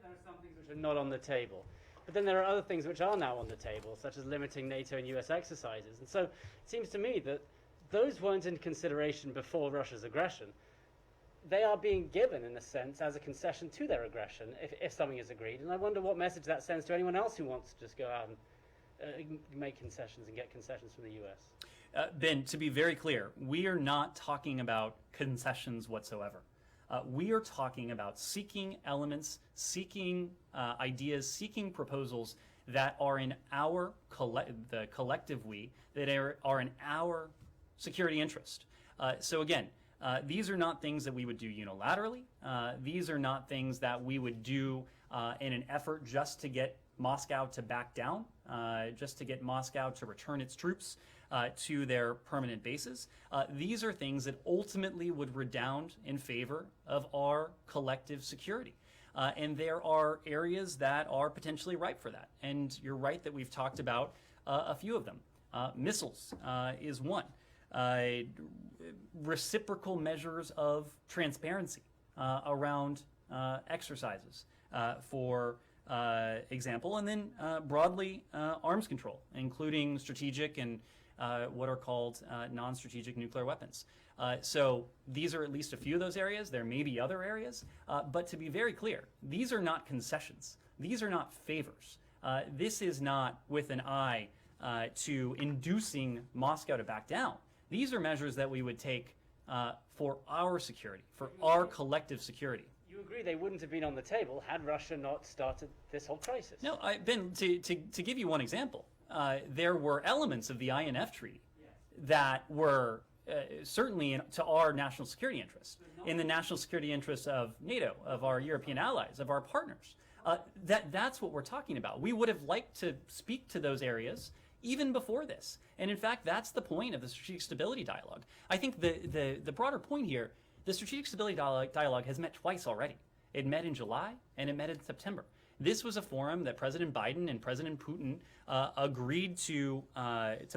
there are some things which are not on the table. But then there are other things which are now on the table, such as limiting NATO and US exercises. And so it seems to me that those weren't in consideration before Russia's aggression. They are being given, in a sense, as a concession to their aggression if something is agreed. And I wonder what message that sends to anyone else who wants to just go out and make concessions and get concessions from the US. Ben, to be very clear, we are not talking about concessions whatsoever. We are talking about seeking elements, seeking ideas, seeking proposals that are in our the collective we, that are in our security interest. So again, these are not things that we would do unilaterally. These are not things that we would do in an effort just to get Moscow to back down, just to get Moscow to return its troops to their permanent bases. These are things that ultimately would redound in favor of our collective security. And there are areas that are potentially ripe for that. And you're right that we've talked about a few of them. Missiles is one. Reciprocal measures of transparency around exercises, for example, and then broadly arms control, including strategic and what are called non-strategic nuclear weapons. So these are at least a few of those areas. There may be other areas, but to be very clear, these are not concessions. These are not favors. This is not with an eye to inducing Moscow to back down. These are measures that we would take for our security, for our collective security. You agree they wouldn't have been on the table had Russia not started this whole crisis? No, Ben, to give you one example, there were elements of the INF Treaty that were certainly to our national security interests, in the national security interests of NATO, of our European allies, of our partners. That's what we're talking about. We would have liked to speak to those areas even before this. And in fact, that's the point of the Strategic Stability Dialogue. I think the broader point here, the Strategic Stability Dialogue has met twice already. It met in July and it met in September. This was a forum that President Biden and President Putin agreed to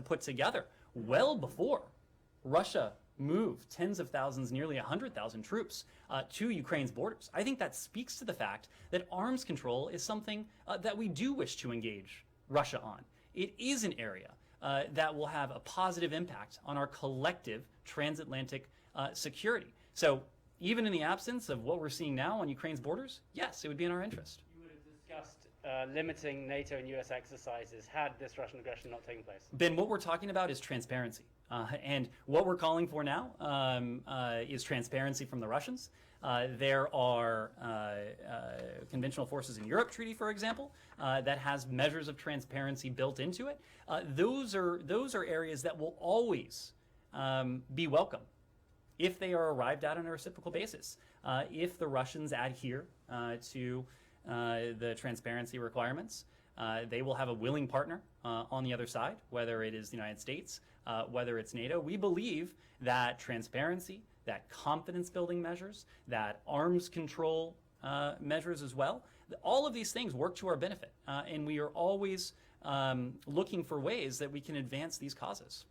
put together well before Russia moved tens of thousands, nearly 100,000 troops to Ukraine's borders. I think that speaks to the fact that arms control is something that we do wish to engage Russia on. It is an area that will have a positive impact on our collective transatlantic security. So even in the absence of what we're seeing now on Ukraine's borders, yes, it would be in our interest. You would have discussed limiting NATO and US exercises had this Russian aggression not taken place. Ben, what we're talking about is transparency. And what we're calling for now is transparency from the Russians. There are conventional forces in Europe treaty, for example, that has measures of transparency built into it. Those are areas that will always be welcome if they are arrived at on a reciprocal basis. If the Russians adhere to the transparency requirements, they will have a willing partner on the other side, whether it is the United States, whether it's NATO. We believe that transparency, that confidence-building measures, that arms control measures as well, all of these things work to our benefit. And we are always looking for ways that we can advance these causes.